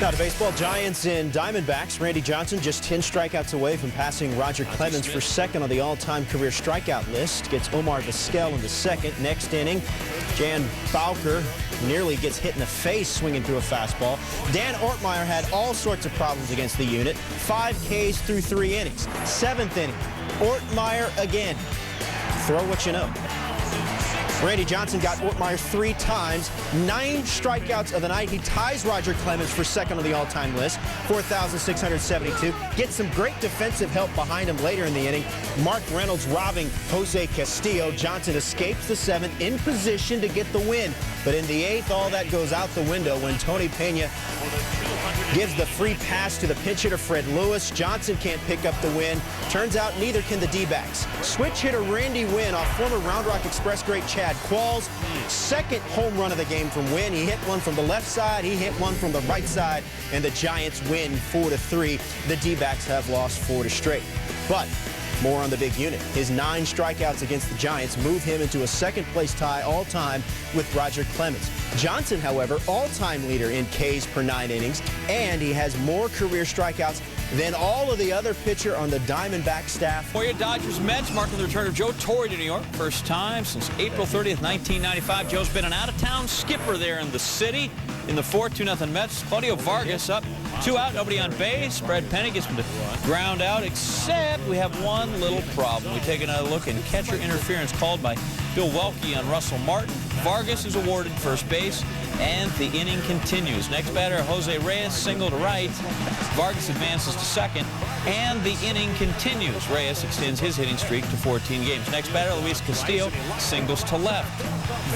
Now to baseball, Giants and Diamondbacks. Randy Johnson just 10 strikeouts away from passing Roger Clemens for second on the all-time career strikeout list. Gets Omar Vizquel in the second. Next inning, Jan Bowker nearly gets hit in the face swinging through a fastball. Dan Ortmeyer had all sorts of problems against the unit. 5 Ks through 3 innings. 7th inning, Ortmeyer again. Throw what you know. Randy Johnson got Ortmeyer 3 times, 9 strikeouts of the night. He ties Roger Clemens for second on the all-time list, 4,672. Gets some great defensive help behind him later in the inning. Mark Reynolds robbing Jose Castillo. Johnson escapes the 7th in position to get the win. But in the 8th, all that goes out the window when Tony Pena gives the free pass to the pinch hitter Fred Lewis. Johnson can't pick up the win. Turns out neither can the D-backs. Switch hitter Randy Wynn off former Round Rock Express great Chad Qualls. Second home run of the game from Wynn. He hit one from the left side. He hit one from the right side. And the Giants win 4-3. The D-backs have lost 4 straight. But more on the big unit. His 9 strikeouts against the Giants move him into a second-place tie all-time with Roger Clemens. Johnson, however, all-time leader in Ks per 9 innings, and he has more career strikeouts than all of the other pitcher on the Diamondback staff. For you, Dodgers Mets marking the return of Joe Torre to New York. First time since April 30th, 1995. Joe's been an out-of-town skipper there in the city. In the 4-2-0 Mets, Claudio Vargas up, 2 out, nobody on base. Brad Penny gets him to ground out, except we have one little problem. We take another look, and catcher interference called by Bill Welke on Russell Martin. Vargas is awarded first base, and the inning continues. Next batter, Jose Reyes, single to right. Vargas advances to second, and the inning continues. Reyes extends his hitting streak to 14 games. Next batter, Luis Castillo, singles to left.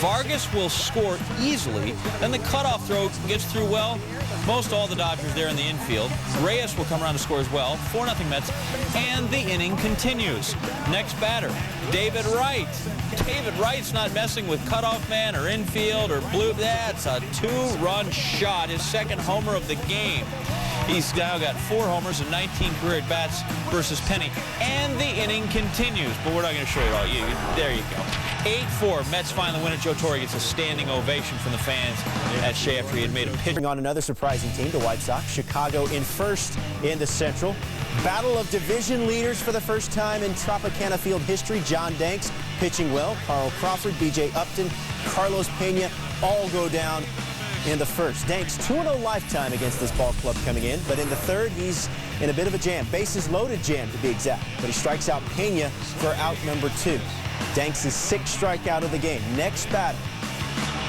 Vargas will score easily, then the cutoff throw gets through well. Most all the Dodgers there in the infield. Reyes will come around to score as well. 4-0 Mets, and the inning continues. Next batter, David Wright. David Wright's not messing with cutoff man or infield or blue. That's a 2-run shot, his second homer of the game. He's now got 4 homers and 19 career at-bats versus Penny. And the inning continues, but we're not going to show you all. There you go. 8-4, Mets finally win it. Joe Torre gets a standing ovation from the fans at Shea after he had made a pitch. On another surprising team, the White Sox. Chicago in first in the Central. Battle of division leaders for the first time in Tropicana Field history. John Danks pitching well. Carl Crawford, B.J. Upton, Carlos Pena all go down in the first. Danks 2-0 lifetime against this ball club coming in, but in the third, he's in a bit of a jam. Bases loaded jam, to be exact. But he strikes out Pena for out number 2. Danks' 6th strikeout of the game. Next batter,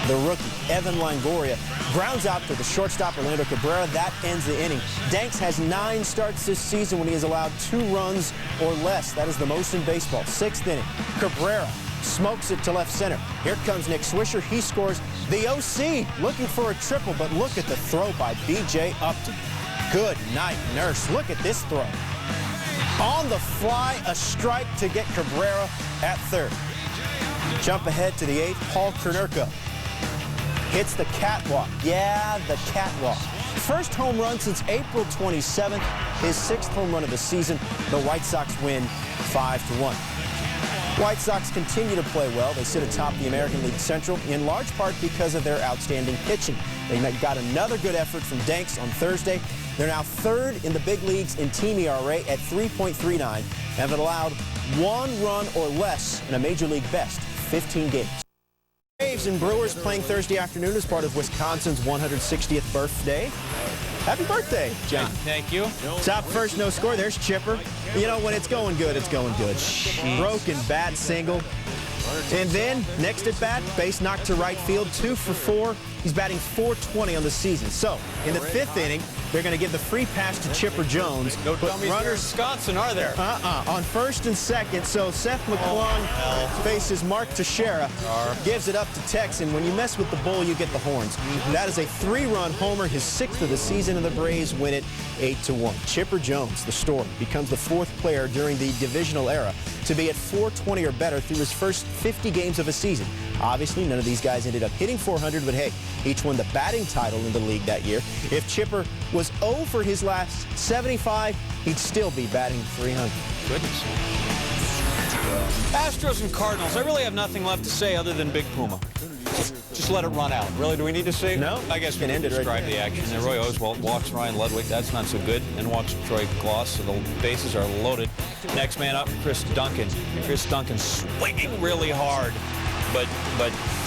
the rookie, Evan Longoria, grounds out to the shortstop, Orlando Cabrera. That ends the inning. Danks has 9 starts this season when he has allowed 2 runs or less. That is the most in baseball. 6th inning, Cabrera smokes it to left center. Here comes Nick Swisher. He scores. The OC looking for a triple, but look at the throw by B.J. Upton. Good night, Nurse. Look at this throw. On the fly, a strike to get Cabrera at third. Jump ahead to the 8th, Paul Konerko hits the catwalk. Yeah, the catwalk. First home run since April 27th, his 6th home run of the season. The White Sox win 5-1. White Sox continue to play well. They sit atop the American League Central, in large part because of their outstanding pitching. They got another good effort from Danks on Thursday. They're now 3rd in the big leagues in team ERA at 3.39 and have allowed 1 run or less in a Major League best 15 games. Braves and Brewers playing Thursday afternoon as part of Wisconsin's 160th birthday. Happy birthday, John. Thank you. Top first, no score. There's Chipper. You know, when it's going good, it's going good. Broken bat single. And then, next at bat, base knocked to right field, 2 for 4. He's batting .420 on the season. So, in the 5th inning, they're going to give the free pass to Chipper Jones. No dummies there in Wisconsin, are there? On first and second, so Seth McClung faces Mark Teixeira, gives it up to Texan. When you mess with the bull, you get the horns. That is a 3-run homer, his 6th of the season, and the Braves win it 8-1. Chipper Jones, the story, becomes the 4th player during the divisional era to be at .420 or better through his first 50 games of a season. Obviously, none of these guys ended up hitting .400, but hey, each won the batting title in the league that year. If Chipper was 0 for his last 75, he'd still be batting .300. Goodness. Astros and Cardinals. I really have nothing left to say other than Big Puma. just let it run out. Really, do we need to say? No. I guess we Can can end it right describe there. the action there. Roy Oswald walks Ryan Ludwig. That's not so good. And walks Troy Gloss, so the bases are loaded. Next man up, Chris Duncan. Chris Duncan swinging really hard. But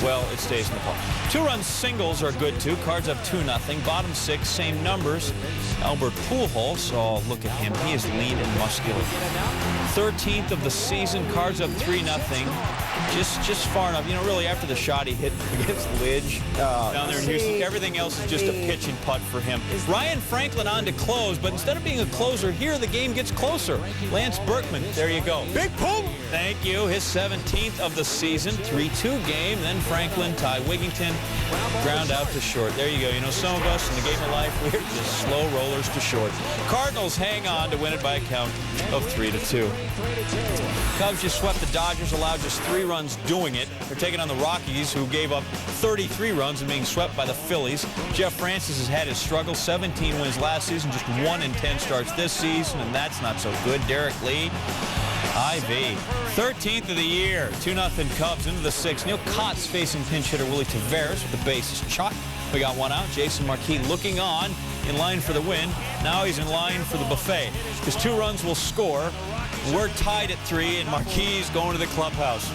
well, it stays in the park. 2-run singles are good, too. Cards up 2-0. Bottom 6, same numbers. Albert Pujols, oh, look at him. He is lean and muscular. 13th of the season. Cards up 3-0. Just far enough. You know, really, after the shot he hit against Lidge down there in Houston, everything else is just a pitch and putt for him. Ryan Franklin on to close, but instead of being a closer, here the game gets closer. Lance Berkman, there you go. Big boom! Thank you. His 17th of the season. 3-2 game. Then Franklin, Ty Wigington, ground out to short. There you go. You know, some of us in the game of life, we're just slow rollers to short. Cardinals hang on to win it by a count of 3-2. Cubs just swept the Dodgers, allowed just 3 runs doing it. They're taking on the Rockies, who gave up 33 runs and being swept by the Phillies. Jeff Francis has had his struggles. 17 wins last season, just 1 in 10 starts this season, and that's not so good. Derek Lee, IV, 13th of the year. 2-0 Cubs into the 6th. Neil Cott's facing pinch hitter Willie Taveras with the bases chocked. We got one out. Jason Marquis looking on, in line for the win. Now he's in line for the buffet. His 2 runs will score. We're tied at 3, and Marquis going to the clubhouse.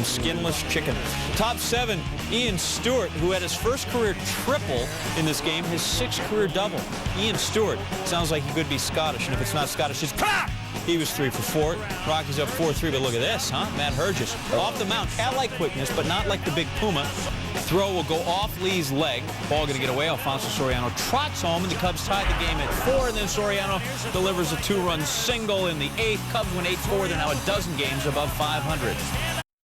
Skinless chicken. Top 7, Ian Stewart, who had his first career triple in this game, his 6th career double. Ian Stewart sounds like he could be Scottish, and if it's not Scottish, it's PAH! He was 3 for 4. Rockies up 4-3, but look at this, huh? Matt Hergis off the mound. Cat-like quickness, but not like the big Puma. Throw will go off Lee's leg. Ball going to get away. Alfonso Soriano trots home, and the Cubs tie the game at 4. And then Soriano delivers a 2-run single in the 8th. Cubs win 8-4. They're now a dozen games above 500.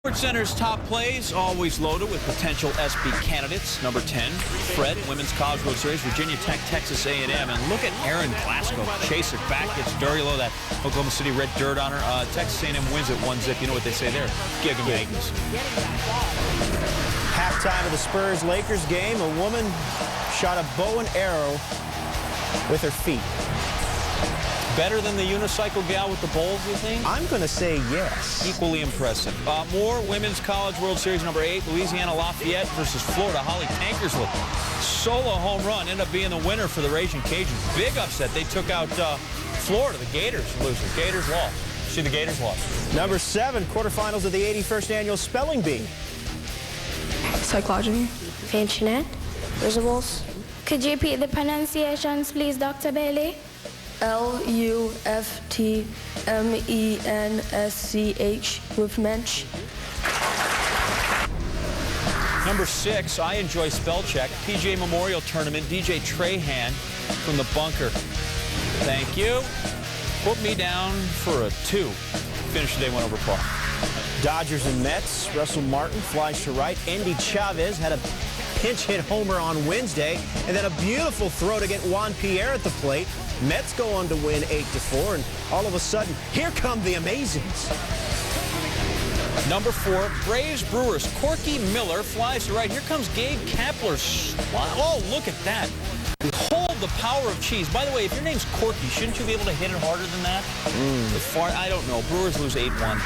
Sports Center's top plays, always loaded with potential SB candidates. Number 10, Fred, Women's College World Series, Virginia Tech, Texas A&M. And look at Aaron Glasgow. Chase it back, gets dirty low. That Oklahoma City red dirt on her. Texas A&M wins at 1-0. You know what they say there? Giga Magnus. Halftime of the Spurs-Lakers game, a woman shot a bow and arrow with her feet. Better than the unicycle gal with the bowls, you think? I'm going to say yes. Equally impressive. More Women's College World Series, number 8, Louisiana Lafayette versus Florida. Holly Tankersley. Solo home run, ended up being the winner for the Raging Cajuns. Big upset. They took out Florida, the Gators loser. Gators lost. See, the Gators lost. Number 7, quarterfinals of the 81st annual Spelling Bee. Psychology. Pensionate. Visuals. Could you repeat the pronunciations, please, Dr. Bailey? Luftmensch with mensch. Number 6, I enjoy spell check. PGA Memorial Tournament, DJ Trahan from the bunker. Thank you. Put me down for a 2. Finish the day 1 over par. Dodgers and Mets. Russell Martin flies to right. Andy Chavez had a pinch hit homer on Wednesday, and then a beautiful throw to get Juan Pierre at the plate. Mets go on to win 8-4, and all of a sudden, here come the Amazings. Number 4, Braves Brewers. Corky Miller flies to right. Here comes Gabe Kapler. Oh, look at that. Behold the power of cheese. By the way, if your name's Corky, shouldn't you be able to hit it harder than that? I don't know. Brewers lose 8-1.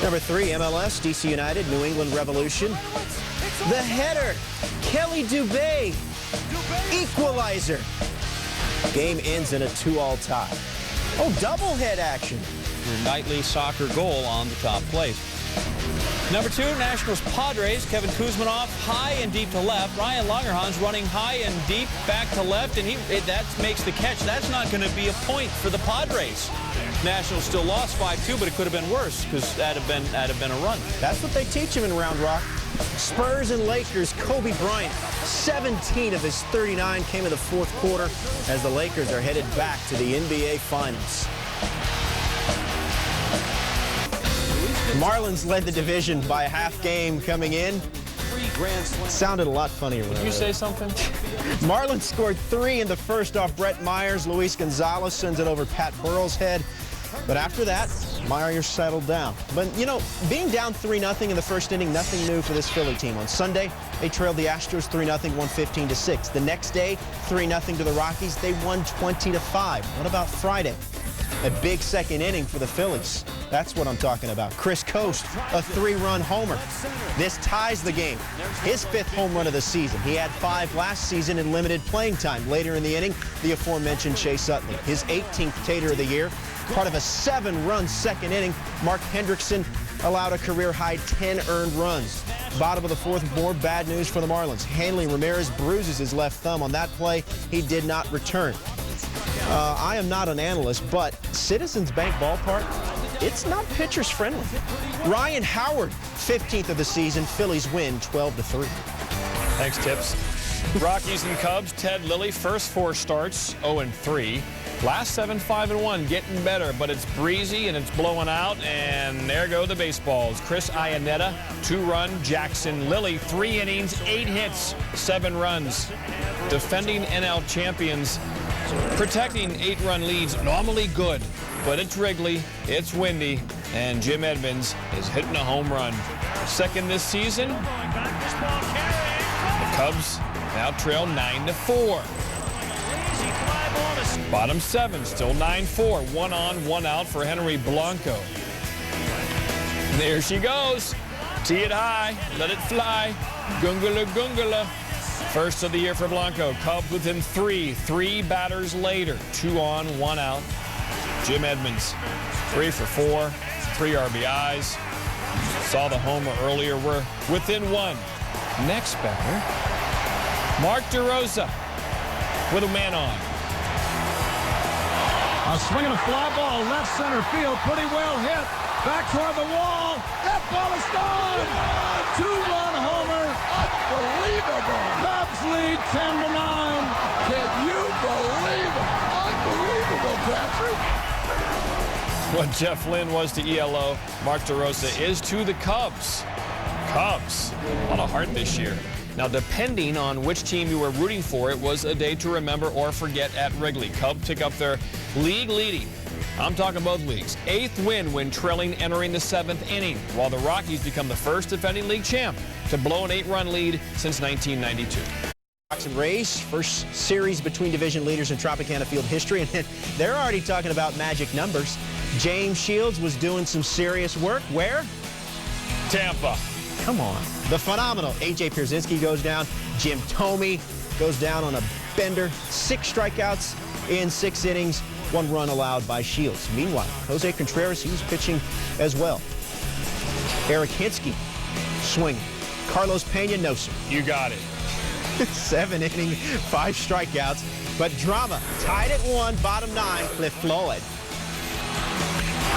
Number 3, MLS, DC United, New England Revolution. The header, Kelly Dubé, equalizer. Game ends in a 2-all tie. Oh, doublehead action. Your nightly soccer goal on the top place. Number 2, Nationals Padres. Kevin Kuzmanoff high and deep to left. Ryan Langerhans running high and deep back to left, and that makes the catch. That's not going to be a point for the Padres. Nationals still lost 5-2, but it could have been worse because that'd have been a run. That's what they teach him in Round Rock. Spurs and Lakers. Kobe Bryant, 17 of his 39 came in the 4th quarter as the Lakers are headed back to the NBA Finals. Marlins led the division by a half game coming in. Sounded a lot funnier when Did you say something? Marlins scored 3 in the first off Brett Myers. Luis Gonzalez sends it over Pat Burrell's head. But after that, Myers settled down. But, you know, being down 3-0 in the first inning, nothing new for this Philly team. On Sunday, they trailed the Astros 3-0, won 15-6. The next day, 3-0 to the Rockies. They won 20-5. What about Friday? A big second inning for the Phillies. That's what I'm talking about. Chris Coast, a 3-run homer. This ties the game. His 5th home run of the season. He had 5 last season in limited playing time. Later in the inning, the aforementioned Chase Utley. His 18th Tater of the year. Part of a 7-run second inning, Mark Hendrickson allowed a career-high 10 earned runs. Bottom of the 4th, more bad news for the Marlins. Hanley Ramirez bruises his left thumb on that play. He did not return. I am not an analyst, but Citizens Bank Ballpark, it's not pitchers friendly. Ryan Howard, 15th of the season. Phillies win 12-3. Thanks, Tips. Rockies and Cubs, Ted Lilly, first 4 starts, 0-3. Last 7, 5-1, getting better, but it's breezy and it's blowing out, and there go the baseballs. Chris Iannetta, 2-run. Jackson Lilly, 3 innings, 8 hits, 7 runs. Defending NL champions, protecting 8-run leads, normally good, but it's Wrigley, it's windy, and Jim Edmonds is hitting a home run. Second this season. The Cubs now trail 9-4. Bottom 7, still 9-4. 1 on, 1 out for Henry Blanco. There she goes. Tee it high, let it fly. Gungula, gungula. First of the year for Blanco. Cubs within 3. 3 batters later. 2 on, 1 out. Jim Edmonds, 3 for 4, 3 RBIs. Saw the homer earlier. We're within 1. Next batter, Mark DeRosa with a man on. A swing and a fly ball, left center field, pretty well hit. Back toward the wall. That ball is gone. 2-run homer. Unbelievable. Cubs lead 10-9. Can you believe it? Unbelievable, Patrick. What Jeff Lynn was to ELO, Mark DeRosa is to the Cubs. Cubs, a lot of heart this year. Now, depending on which team you were rooting for, it was a day to remember or forget at Wrigley. Cubs pick up their league leading, I'm talking both leagues, 8th win when trailing entering the 7th inning, while the Rockies become the first defending league champ to blow an 8-run lead since 1992. Sox and Rays, first series between division leaders in Tropicana Field history, and they're already talking about magic numbers. James Shields was doing some serious work. Where? Tampa. Come on. The phenomenal A.J. Pierzynski goes down. Jim Thome goes down on a bender. 6 strikeouts in 6 innings. 1 run allowed by Shields. Meanwhile, Jose Contreras, he was pitching as well. Eric Hinsky swinging. Carlos Pena, no sir. You got it. 7 innings, 5 strikeouts. But drama tied at 1, bottom 9, Cliff Floyd.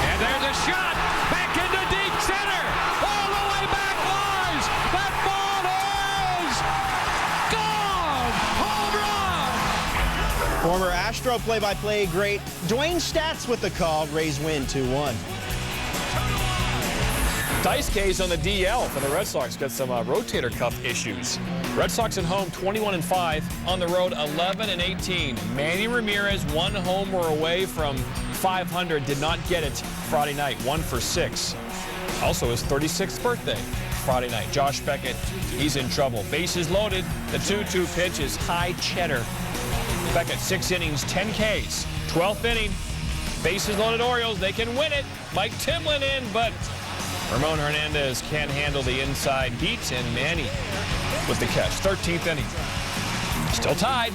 And there's a shot. Back into deep center. All the way back lines. That ball is gone. Home run. Former Astro play-by-play great Dwayne Statz with the call. Rays win 2-1. Dice K's on the DL for the Red Sox. Got some rotator cuff issues. Red Sox at home 21-5. On the road 11-18. Manny Ramirez 1 homer away from 500. Did not get it Friday night. 1 for 6. Also his 36th birthday Friday night. Josh Beckett, he's in trouble. Bases loaded. The 2-2 pitch is high cheddar. Beckett 6 innings, 10 Ks. 12th inning. Bases loaded Orioles. They can win it. Mike Timlin in, but Ramon Hernandez can't handle the inside heat, and Manny with the catch. 13th inning. Still tied.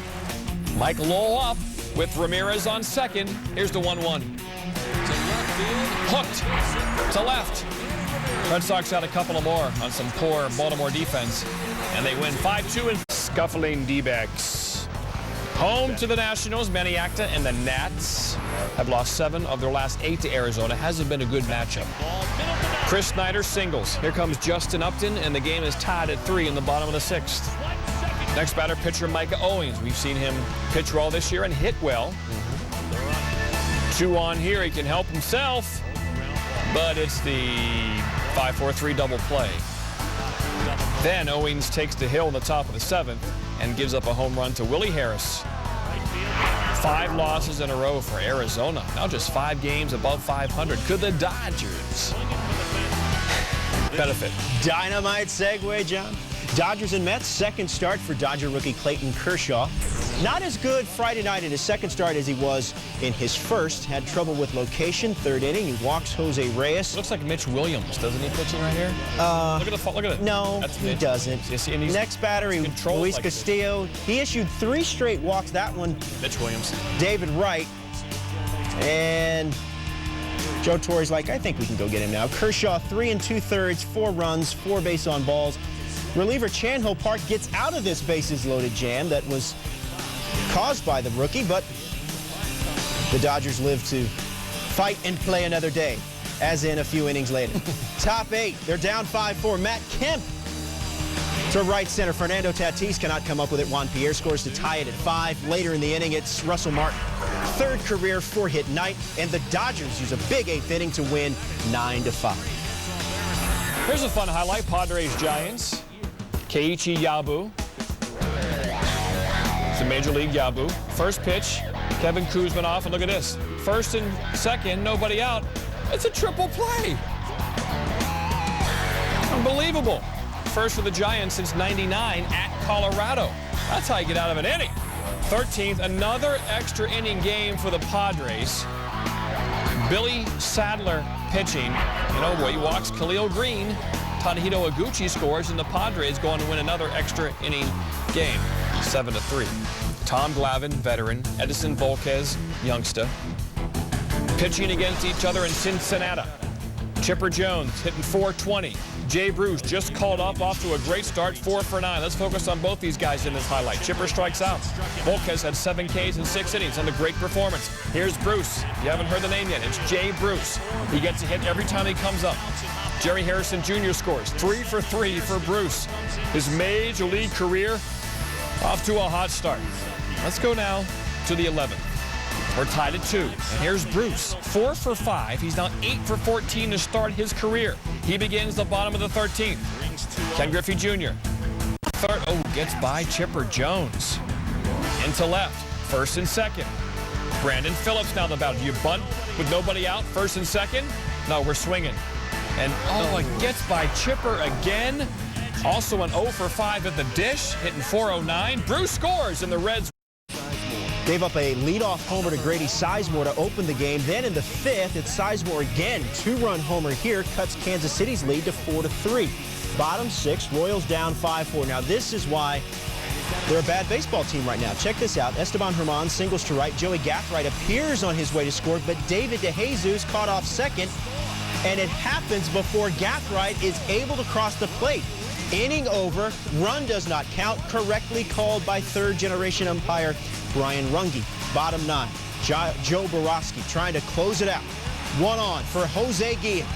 Mike Lowell up with Ramirez on second. Here's the 1-1. Hooked to left. Red Sox had a couple of more on some poor Baltimore defense, and they win 5-2 and scuffling D-backs. Home to the Nationals, Maniacta and the Nats have lost 7 of their last 8 to Arizona. Hasn't been a good matchup. Chris Snyder singles. Here comes Justin Upton, and the game is tied at 3 in the bottom of the 6th. Next batter, pitcher Micah Owings. We've seen him pitch well this year and hit well. 2 on here. He can help himself, but it's the 5-4-3 double play. Then Owings takes the hill in the top of the 7th and gives up a home run to Willie Harris. 5 losses in a row for Arizona. Now just 5 games above 500. Could the Dodgers benefit? Dynamite segue, John. Dodgers and Mets, second start for Dodger rookie Clayton Kershaw. Not as good Friday night in his second start as he was in his first. Had trouble with location. Third inning, he walks Jose Reyes. Looks like Mitch Williams, doesn't he, pitching right here? Look at it. No, That's he Mitch. doesn't. Next batter, Luis like Castillo. He issued 3 straight walks. That one, Mitch Williams. David Wright. And Joe Torre's like, I think we can go get him now. Kershaw, 3 2/3, 4 runs, 4 base on balls. Reliever Chan-Ho Park gets out of this bases-loaded jam that was caused by the rookie, but the Dodgers live to fight and play another day, as in a few innings later. Top 8, they're down 5-4. Matt Kemp to right center. Fernando Tatis cannot come up with it. Juan Pierre scores to tie it at 5. Later in the inning, it's Russell Martin. Third career 4-hit night, and the Dodgers use a big 8th inning to win 9-5. Here's a fun highlight. Padres-Giants. Keiichi Yabu. It's a Major League Yabu. First pitch, Kevin Kuzminoff, and look at this. First and second, nobody out. It's a triple play. Unbelievable. First for the Giants since '99 at Colorado. That's how you get out of an inning. 13th, another extra inning game for the Padres. Billy Sadler pitching. You know, he walks Khalil Green. Tadahito Iguchi scores, and the Padres go on to win another extra inning game, 7-3. Tom Glavine, veteran. Edison Volquez, youngster. Pitching against each other in Cincinnati. Chipper Jones hitting .420. Jay Bruce just called up off to a great start, 4 for 9. Let's focus on both these guys in this highlight. Chipper strikes out. Volquez had 7 Ks in 6 innings and a great performance. Here's Bruce. You haven't heard the name yet. It's Jay Bruce. He gets a hit every time he comes up. Jerry Harrison Jr. scores. 3 for 3 for Bruce. His Major League career off to a hot start. Let's go now to the 11th. We're tied at 2. And here's Bruce, 4 for 5. He's now 8 for 14 to start his career. He begins the bottom of the 13th. Ken Griffey Jr. Third, gets by Chipper Jones. Into left, first and second. Brandon Phillips now the batter. Do you bunt with nobody out, first and second? No, we're swinging. And it gets by Chipper again. Also an 0 for 5 at the dish, hitting .409. Bruce scores, and the Reds Gave up a leadoff homer to Grady Sizemore to open the game. Then in the 5th, it's Sizemore again. 2-run homer here cuts Kansas City's lead to 4-3. Bottom 6, Royals down 5-4. Now this is why they're a bad baseball team right now. Check this out. Esteban Herman singles to right. Joey Gathright appears on his way to score, but David DeJesus caught off second, and it happens before Gathright is able to cross the plate. Inning over, run does not count, correctly called by third-generation umpire Brian Runge. Bottom 9, Joe Borowski trying to close it out. 1 on for Jose Guillen.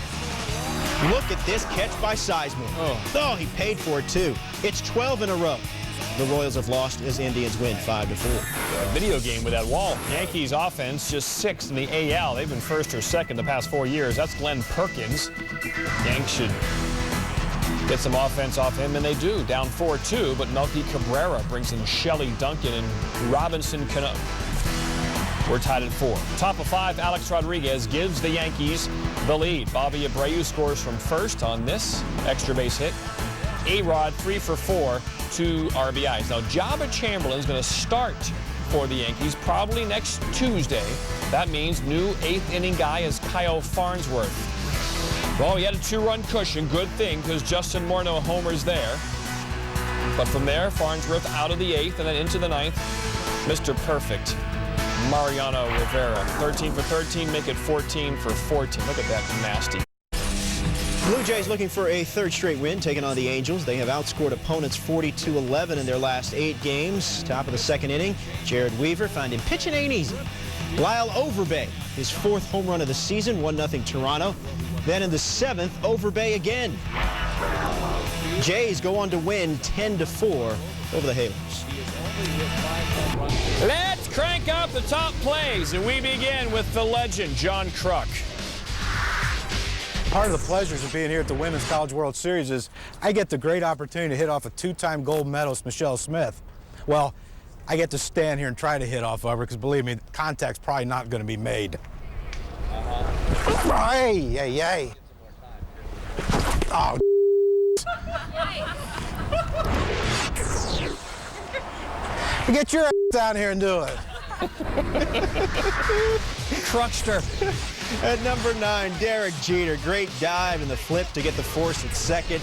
Look at this catch by Sizemore. Oh, he paid for it too. It's 12 in a row. The Royals have lost as Indians win 5-4. A video game with that wall. Yankees offense just 6th in the AL. They've been 1st or 2nd the past 4 years. That's Glenn Perkins. Yanks should get some offense off him, and they do. Down 4-2, but Melky Cabrera brings in Shelley Duncan and Robinson Cano. We're tied at 4. Top of 5, Alex Rodriguez gives the Yankees the lead. Bobby Abreu scores from first on this extra base hit. A-Rod 3 for 4, 2 RBIs. Now, Jabba Chamberlain's going to start for the Yankees probably next Tuesday. That means new 8th inning guy is Kyle Farnsworth. Well, he had a 2-run cushion. Good thing, because Justin Morneau homers there. But from there, Farnsworth out of the 8th and then into the 9th. Mr. Perfect, Mariano Rivera. 13 for 13, make it 14 for 14. Look at that nasty. Blue Jays looking for a 3rd straight win, taking on the Angels. They have outscored opponents 42-11 in their last 8 games. Top of the 2nd inning, Jared Weaver found him pitching ain't easy. Lyle Overbay, his 4th home run of the season, 1-0 Toronto. Then in the 7th, Overbay again. Jays go on to win 10-4 over the Halos. Let's crank up the top plays, and we begin with the legend, John Kruk. Part of the pleasures of being here at the Women's College World Series is I get the great opportunity to hit off a 2-time gold medalist, Michelle Smith. Well, I get to stand here and try to hit off of her because, believe me, contact's probably not going to be made. Hey. Oh, Get your ass down here and do it. Crushed her. At number 9, Derek Jeter. Great dive in the flip to get the force at second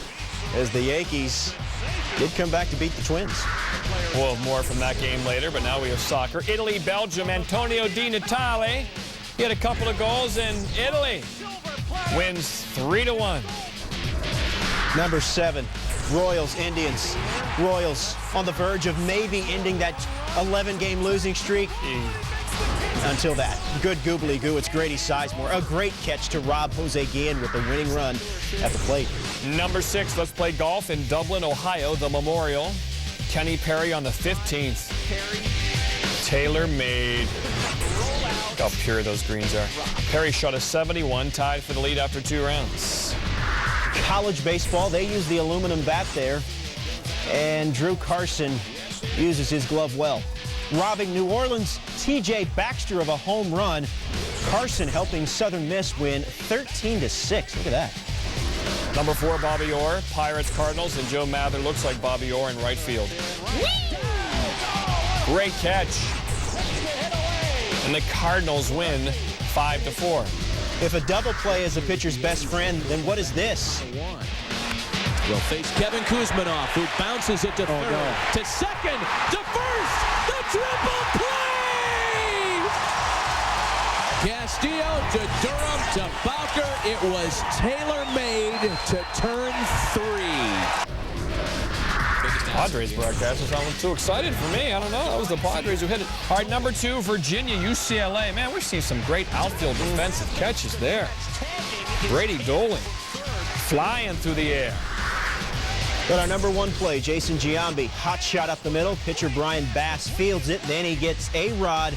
as the Yankees did come back to beat the Twins. We'll have more from that game later, but now we have soccer. Italy, Belgium, Antonio Di Natale. He had a couple of goals, and Italy wins 3-1. Number 7, Royals, Indians. Royals on the verge of maybe ending that 11-game losing streak. Until that. Good goobly-goo. It's Grady Sizemore. A great catch to rob Jose Guillen with the winning run at the plate. Number 6, let's play golf in Dublin, Ohio, the Memorial. Kenny Perry on the 15th. Tailor-made. Look how pure those greens are. Perry shot a 71, tied for the lead after 2 rounds. College baseball, they use the aluminum bat there. And Drew Carson uses his glove well. Robbing New Orleans' T.J. Baxter of a home run. Carson helping Southern Miss win 13-6. Look at that. Number 4, Bobby Orr, Pirates, Cardinals, and Joe Mather looks like Bobby Orr in right field. Great catch. And the Cardinals win 5-4. If a double play is a pitcher's best friend, then what is this? Will face Kevin Kuzminoff, who bounces it to third, to second, to first, the triple play! Castillo to Durham to Bowker. It was tailor-made to turn 3. Padres broadcasters don't look too excited for me. I don't know. That was the Padres who hit it. All right, number 2, Virginia, UCLA. Man, we've seen some great outfield defensive catches there. Brady Doling flying through the air. But our number 1 play, Jason Giambi, hot shot up the middle. Pitcher Brian Bass fields it. Then he gets A-Rod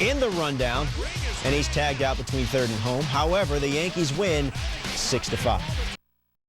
in the rundown, and he's tagged out between third and home. However, the Yankees win 6-5.